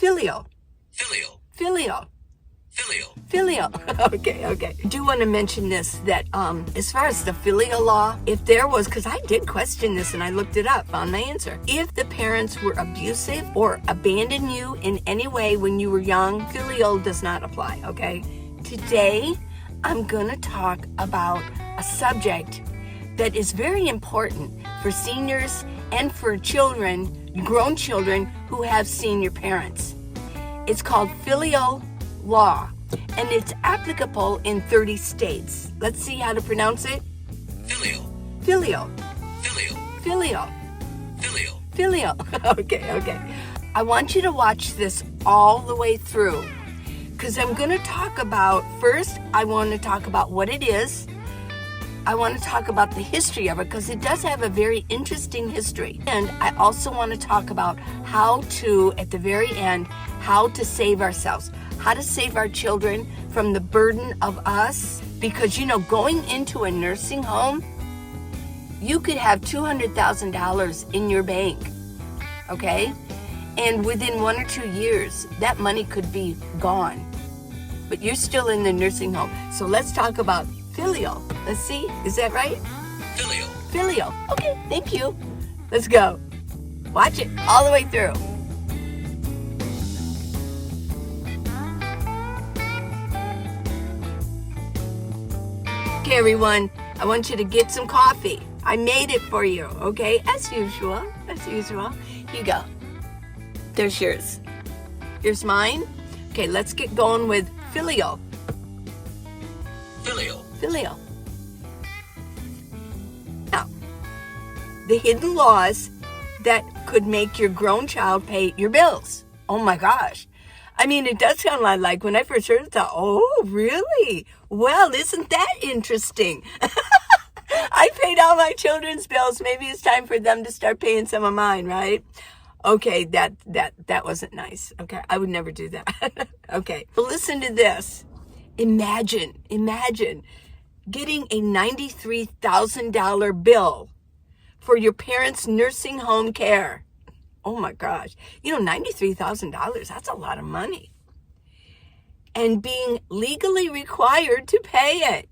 Filial. Filial. Filial. Filial. Filial. Okay. I do want to mention this, that as far as the filial law, if there was, because I did question this and I looked it up, found my answer. If the parents were abusive or abandoned you in any way when you were young, filial does not apply, okay? Today, I'm going to talk about a subject that is very important for seniors and for children, grown children who have senior parents. It's called Filial Law, and it's applicable in 30 states. Let's see how to pronounce it. Filial. Filial. Filial. Filial. Filial. Filial. Okay. I want you to watch this all the way through, because I'm going to talk about, first, I want to talk about what it is. I want to talk about the history of it, because it does have a very interesting history. And I also want to talk about how to, at the very end, how to save ourselves, how to save our children from the burden of us. Because, going into a nursing home, you could have $200,000 in your bank, okay? And within 1 or 2 years, that money could be gone. But you're still in the nursing home. So let's talk about filial. Let's see, is that right? Filial. Filial. Okay, thank you. Let's go. Watch it all the way through. Okay, everyone, I want you to get some coffee. I made it for you, okay? As usual. Here you go. There's yours. Here's mine. Okay, let's get going with filial. Filial. Filial. Now, the hidden laws that could make your grown child pay your bills. Oh my gosh. I mean, it does sound like when I first heard it, I thought, oh, really? Well, isn't that interesting? I paid all my children's bills. Maybe it's time for them to start paying some of mine, right? Okay, that wasn't nice. Okay, I would never do that. Okay, but listen to this. Imagine getting a $93,000 bill for your parents' nursing home care. Oh my gosh. $93,000, that's a lot of money. And being legally required to pay it.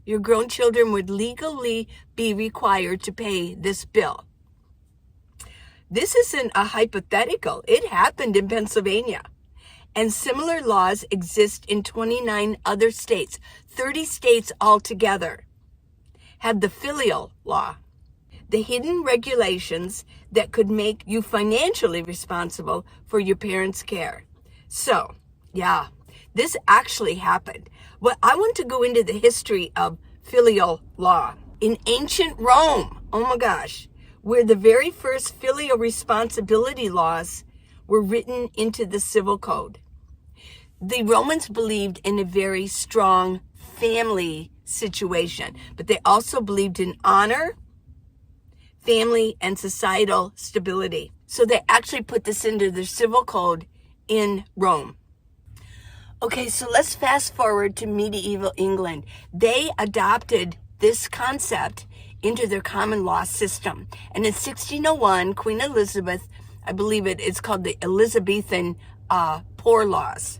Your grown children would legally be required to pay this bill. This isn't a hypothetical. It happened in Pennsylvania. And similar laws exist in 29 other states. 30 states altogether have the filial law. The hidden regulations that could make you financially responsible for your parents' care. So, yeah, this actually happened. Well, I want to go into the history of filial law. In ancient Rome, oh my gosh, where the very first filial responsibility laws were written into the civil code. The Romans believed in a very strong family situation, but they also believed in honor, family, and societal stability. So they actually put this into their civil code in Rome. Okay, so let's fast forward to medieval England. They adopted this concept into their common law system. And in 1601, Queen Elizabeth, I believe it's called the Elizabethan Poor Laws.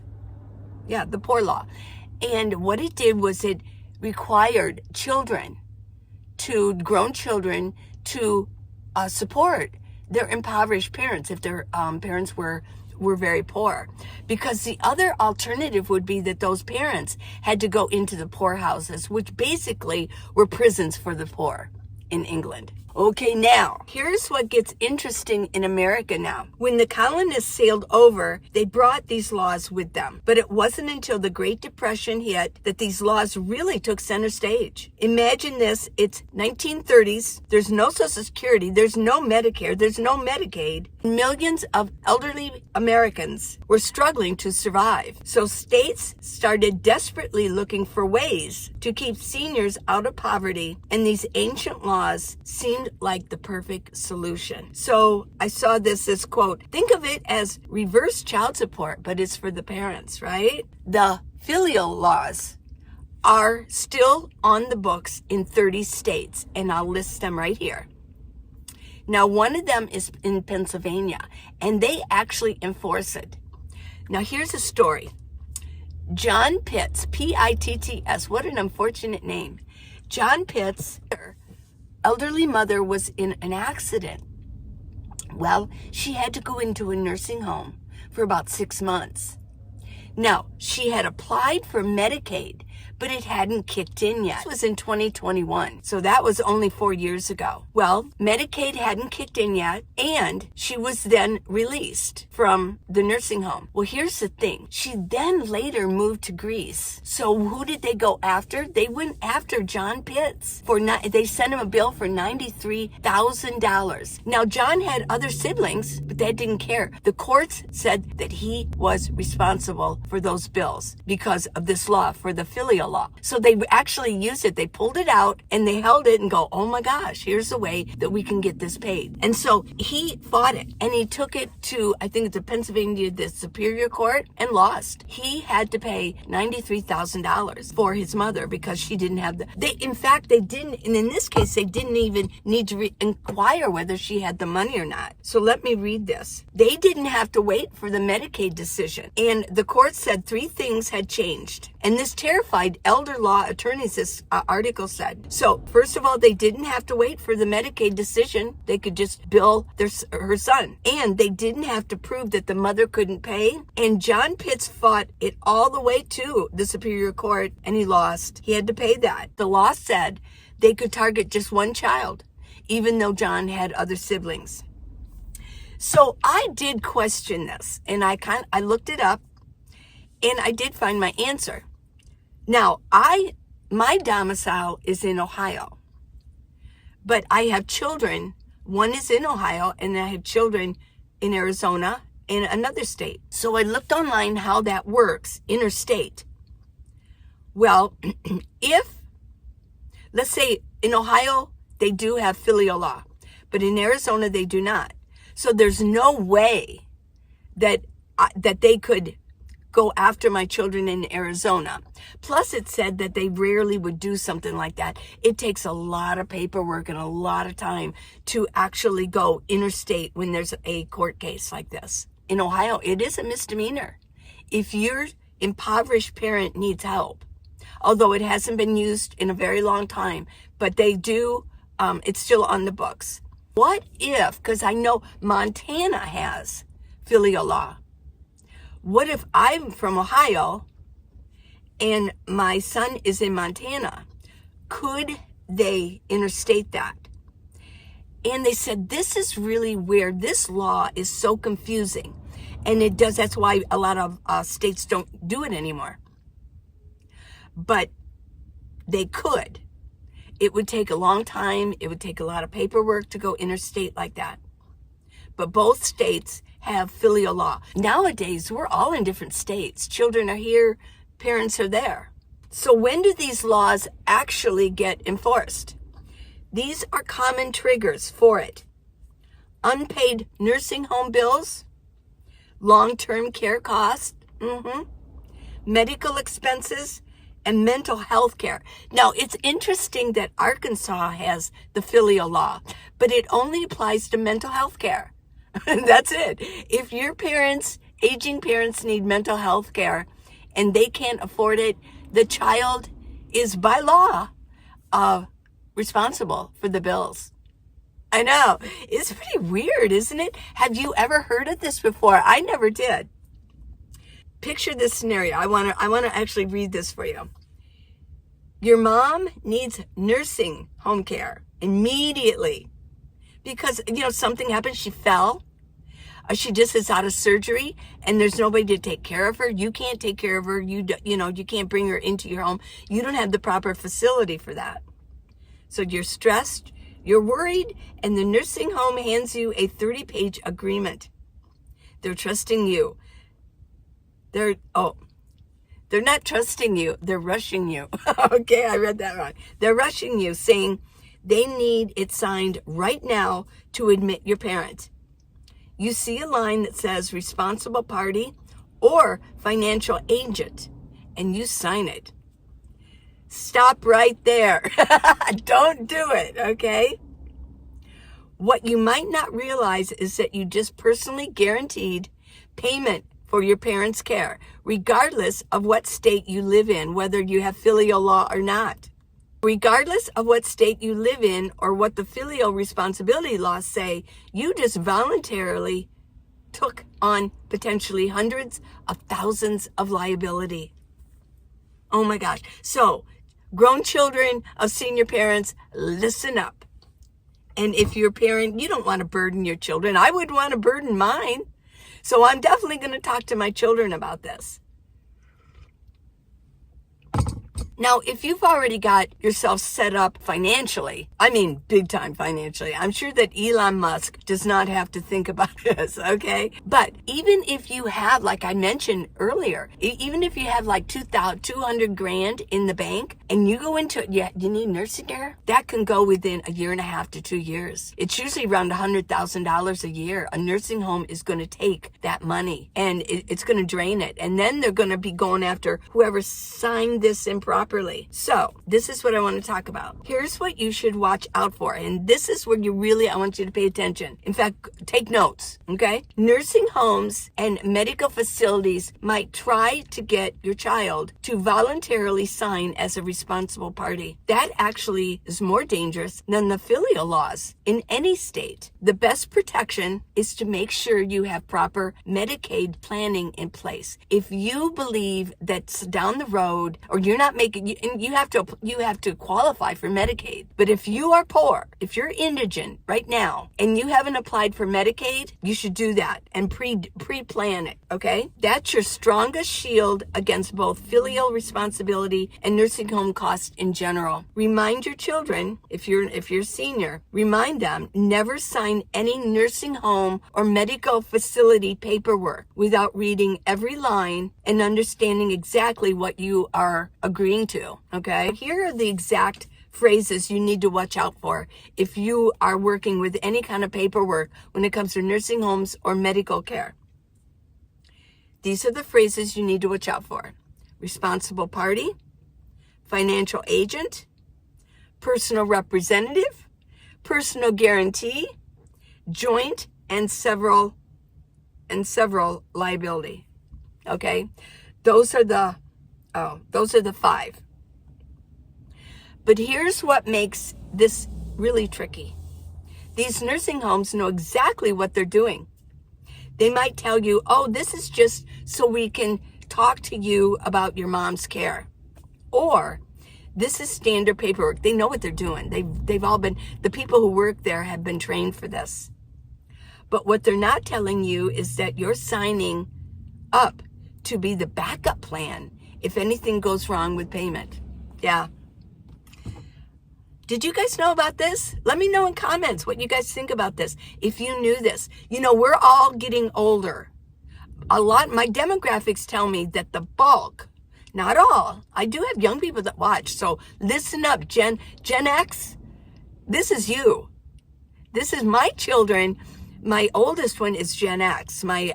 Yeah, the Poor Law. And what it did was it required grown children to support their impoverished parents if their parents were very poor. Because the other alternative would be that those parents had to go into the poorhouses, which basically were prisons for the poor in England. Okay, now, here's what gets interesting in America now. When the colonists sailed over, they brought these laws with them. But it wasn't until the Great Depression hit that these laws really took center stage. Imagine this, it's 1930s, there's no Social Security, there's no Medicare, there's no Medicaid. Millions of elderly Americans were struggling to survive. So states started desperately looking for ways to keep seniors out of poverty, and these ancient laws seemed like the perfect solution. So I saw this quote, think of it as reverse child support, but it's for the parents, right? The filial laws are still on the books in 30 states, and I'll list them right here. Now, one of them is in Pennsylvania, and they actually enforce it. Now here's a story. John Pitts, Pitts, what an unfortunate name. John Pitts' elderly mother was in an accident. Well, she had to go into a nursing home for about 6 months. Now, she had applied for Medicaid, but it hadn't kicked in yet. This was in 2021, so that was only 4 years ago. Well, Medicaid hadn't kicked in yet, and she was then released from the nursing home. Well, here's the thing. She then later moved to Greece. So who did they go after? They went after John Pitts. They sent him a bill for $93,000. Now, John had other siblings, but they didn't care. The courts said that he was responsible for those bills because of this law, for the Filial Law. So they actually used it. They pulled it out and they held it and go, oh my gosh, here's a way that we can get this paid. And so he fought it and he took it to, I think it's the Pennsylvania, the Superior Court, and lost. He had to pay $93,000 for his mother because she didn't have in fact, they didn't, and in this case, they didn't even need to inquire whether she had the money or not. So let me read this. They didn't have to wait for the Medicaid decision. And the court said 3 things had changed. And this terrified elder law attorneys, this article said. So first of all, they didn't have to wait for the Medicaid decision. They could just bill her son. And they didn't have to prove that the mother couldn't pay. And John Pitts fought it all the way to the Superior Court and he lost. He had to pay that. The law said they could target just one child, even though John had other siblings. So I did question this and I looked it up and I did find my answer. Now, my domicile is in Ohio, but I have children. One is in Ohio and I have children in Arizona and another state. So I looked online how that works interstate. Well, let's say in Ohio, they do have Filial Law, but in Arizona, they do not. So there's no way that they could go after my children in Arizona. Plus, it said that they rarely would do something like that. It takes a lot of paperwork and a lot of time to actually go interstate when there's a court case like this. In Ohio, it is a misdemeanor if your impoverished parent needs help. Although it hasn't been used in a very long time, but they do, it's still on the books. What if, because I know Montana has Filial Law, what if I'm from Ohio and my son is in Montana? Could they interstate that? And they said, this is really weird. This law is so confusing. And that's why a lot of states don't do it anymore. But they could. It would take a long time. It would take a lot of paperwork to go interstate like that. But both states have Filial Law. Nowadays, we're all in different states. Children are here, parents are there. So when do these laws actually get enforced? These are common triggers for it. Unpaid nursing home bills, long-term care costs, medical expenses, and mental health care. Now, it's interesting that Arkansas has the Filial Law, but it only applies to mental health care. That's it. If your aging parents need mental health care and they can't afford it, the child is by law responsible for the bills. I know. It's pretty weird, isn't it? Have you ever heard of this before? I never did. Picture this scenario. I want to actually read this for you. Your mom needs nursing home care immediately because, something happened. She fell. Or she just is out of surgery and there's nobody to take care of her. You can't take care of her. You can't bring her into your home. You don't have the proper facility for that. So you're stressed, you're worried, and the nursing home hands you a 30-page agreement. They're trusting you. They're not trusting you. They're rushing you. Okay, I read that wrong. They're rushing you, saying they need it signed right now to admit your parent. You see a line that says responsible party or financial agent, and you sign it. Stop right there. Don't do it, okay? What you might not realize is that you just personally guaranteed payment for your parents' care, regardless of what state you live in, whether you have filial law or not. Regardless of what state you live in or what the filial responsibility laws say, you just voluntarily took on potentially hundreds of thousands of liability. Oh my gosh. So, grown children of senior parents, listen up. And if you're a parent, you don't want to burden your children. I wouldn't want to burden mine. So I'm definitely going to talk to my children about this. Now, if you've already got yourself set up financially, I mean big time financially, I'm sure that Elon Musk does not have to think about this, okay? But even if you have, like I mentioned earlier, even if you have like 200 grand in the bank and you go into it, you need nursing care, that can go within a year and a half to 2 years. It's usually around $100,000 a year. A nursing home is going to take that money and it's going to drain it. And then they're going to be going after whoever signed this improperly. So this is what I want to talk about. Here's what you should watch out for. And this is where I want you to pay attention. In fact, take notes, okay? Nursing homes and medical facilities might try to get your child to voluntarily sign as a responsible party. That actually is more dangerous than the filial laws in any state. The best protection is to make sure you have proper Medicaid planning in place. If you believe that's down the road or you're not making, and you have to qualify for Medicaid. But if you are poor, if you're indigent right now and you haven't applied for Medicaid, you should do that and pre-plan it, okay? That's your strongest shield against both filial responsibility and nursing home costs in general. Remind your children, if you're a senior, remind them never sign any nursing home or medical facility paperwork without reading every line and understanding exactly what you are agreeing to, okay? Here are the exact phrases you need to watch out for if you are working with any kind of paperwork when it comes to nursing homes or medical care. These are the phrases you need to watch out for. Responsible party, financial agent, personal representative, personal guarantee, joint and several liability. Okay? Those are the 5. But here's what makes this really tricky. These nursing homes know exactly what they're doing. They might tell you, oh, this is just so we can talk to you about your mom's care. Or this is standard paperwork. They know what they're doing. They've all been, the people who work there have been trained for this. But what they're not telling you is that you're signing up to be the backup plan if anything goes wrong with payment. Yeah. Did you guys know about this? Let me know in comments what you guys think about this. If you knew this. You know, we're all getting older. My demographics tell me that the bulk, not all, I do have young people that watch, so listen up, Gen X, this is you. This is my children. My oldest one is Gen X. My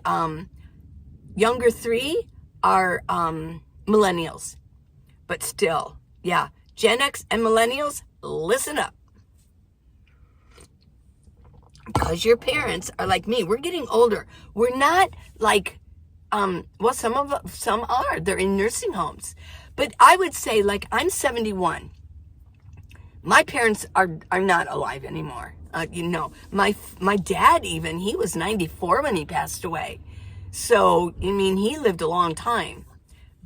younger 3 are millennials. But still, yeah, Gen X and millennials, listen up. Because your parents are like me. We're getting older. We're not like, some are. They're in nursing homes. But I would say, like, I'm 71. My parents are not alive anymore. My dad even, he was 94 when he passed away. So, I mean, he lived a long time.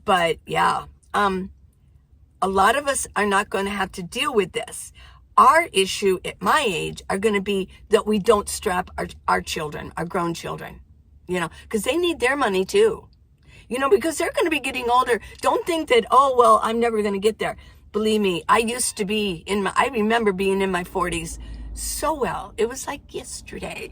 But yeah, a lot of us are not going to have to deal with this. Our issue at my age are going to be that we don't strap our children, our grown children, because they need their money too, because they're going to be getting older. Don't think that, oh, well, I'm never going to get there. Believe me, I remember being in my 40s so well. It was like yesterday.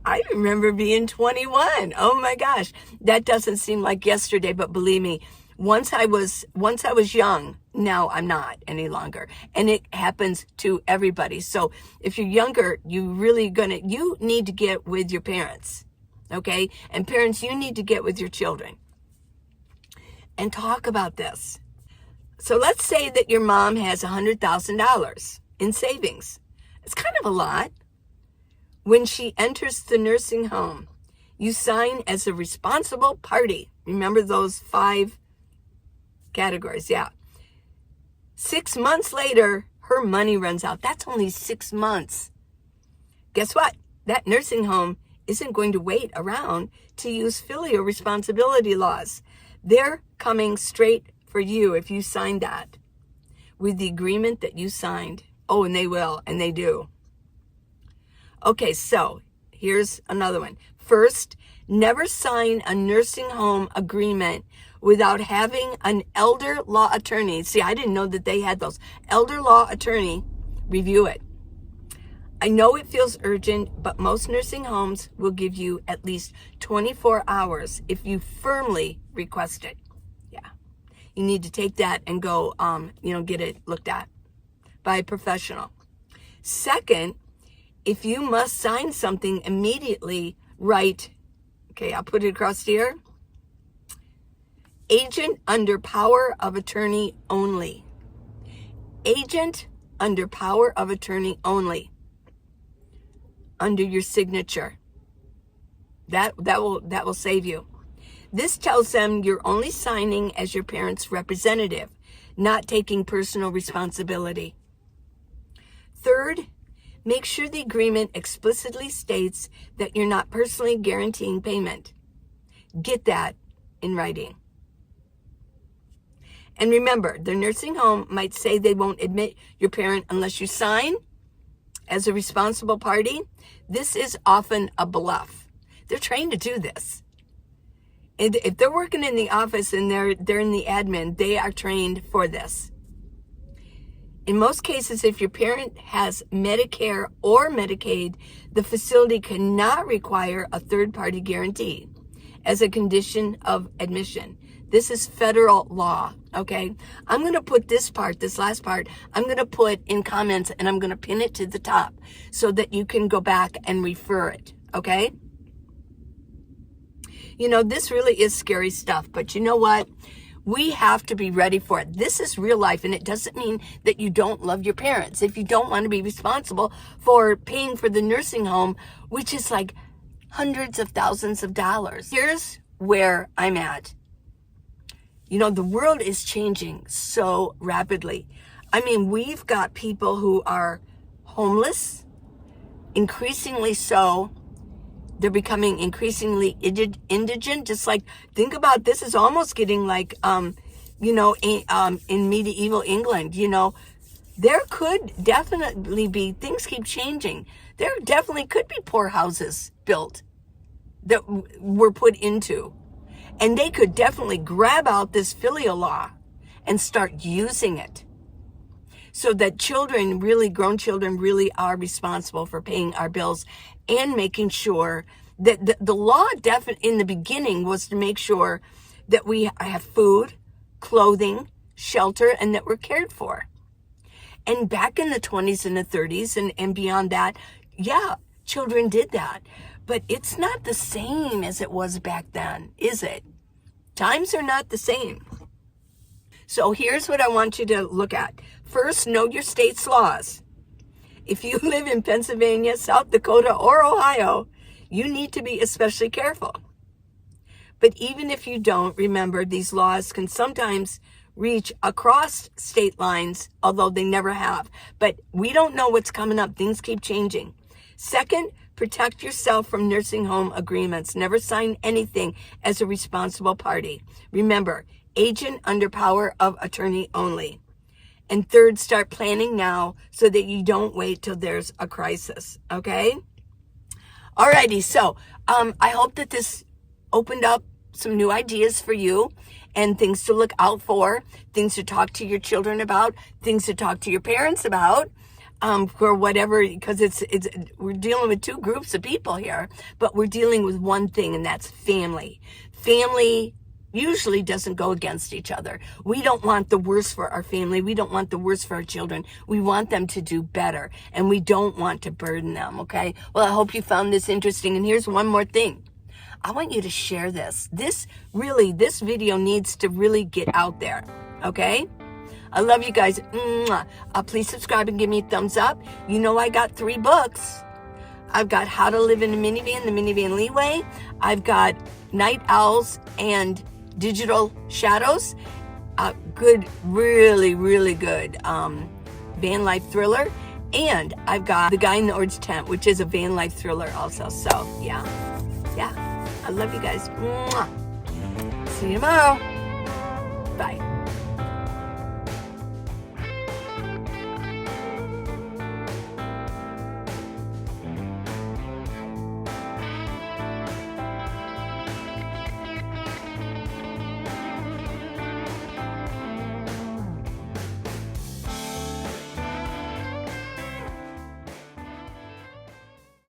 I remember being 21. Oh my gosh. That doesn't seem like yesterday, but believe me, once I was young, now I'm not any longer. And it happens to everybody. So if you're younger, you need to get with your parents. Okay? And parents, you need to get with your children and talk about this. So let's say that your mom has $100,000 in savings. It's kind of a lot. When she enters the nursing home, You sign as a responsible party. Remember those 5 categories? Yeah. 6 months later, her money runs out. That's only 6 months. Guess what? That nursing home isn't going to wait around to use filial responsibility laws. They're coming straight for you if you sign that with the agreement that you signed. Oh, and they will, and they do. Okay, so here's another one. First, never sign a nursing home agreement without having an elder law attorney. See, I didn't know that they had those. Elder law attorney review it. I know it feels urgent, but most nursing homes will give you at least 24 hours if you firmly request it. Yeah. You need to take that and go, get it looked at by a professional. Second, if you must sign something immediately, write, okay, I'll put it across here. Agent under power of attorney only. Agent under power of attorney only. Under your signature. That will save you. This tells them you're only signing as your parent's representative, not taking personal responsibility. Third, make sure the agreement explicitly states that you're not personally guaranteeing payment. Get that in writing. And remember, the nursing home might say they won't admit your parent unless you sign as a responsible party. This is often a bluff. They're trained to do this. And if they're working in the office and they're in the admin, they are trained for this. In most cases, if your parent has Medicare or Medicaid, the facility cannot require a third-party guarantee as a condition of admission. This is federal law, okay? I'm going to put this last part, I'm going to put in comments and I'm going to pin it to the top so that you can go back and refer it, okay? This really is scary stuff, but you know what? We have to be ready for it. This is real life, and it doesn't mean that you don't love your parents. If you don't want to be responsible for paying for the nursing home, which is like hundreds of thousands of dollars. Here's where I'm at. The world is changing so rapidly. I mean, we've got people who are homeless, increasingly so. They're becoming increasingly indigent. Just like, think about this is almost getting like, in medieval England, there could definitely be, things keep changing. There definitely could be poor houses built that were put into. And they could definitely grab out this filial law and start using it so that grown children really are responsible for paying our bills and making sure that the law in the beginning was to make sure that we have food, clothing, shelter, and that we're cared for. And back in the 20s and the 30s and beyond that, yeah, children did that. But it's not the same as it was back then, is it? Times are not the same. So here's what I want you to look at. First, know your state's laws. If you live in Pennsylvania, South Dakota, or Ohio, you need to be especially careful. But even if you don't, remember these laws can sometimes reach across state lines, although they never have. But we don't know what's coming up. Things keep changing. Second, protect yourself from nursing home agreements. Never sign anything as a responsible party. Remember, agent under power of attorney only. And third, start planning now so that you don't wait till there's a crisis, okay? Alrighty, so I hope that this opened up some new ideas for you and things to look out for, things to talk to your children about, things to talk to your parents about, for whatever, because we're dealing with two groups of people here, but we're dealing with one thing, and that's family. Family usually doesn't go against each other. We don't want the worst for our family. We don't want the worst for our children. We want them to do better, and we don't want to burden them, okay? Well, I hope you found this interesting, and here's one more thing. I want you to share this. This video needs to really get out there, okay? I love you guys. Please subscribe and give me a thumbs up. I got 3 books. I've got How to Live in a Minivan, the Minivan Leeway. I've got Night Owls and Digital Shadows. Good, really, really good van life thriller. And I've got The Guy in the Orange Tent, which is a van life thriller also. So, yeah. I love you guys. Mwah. See you tomorrow. Bye.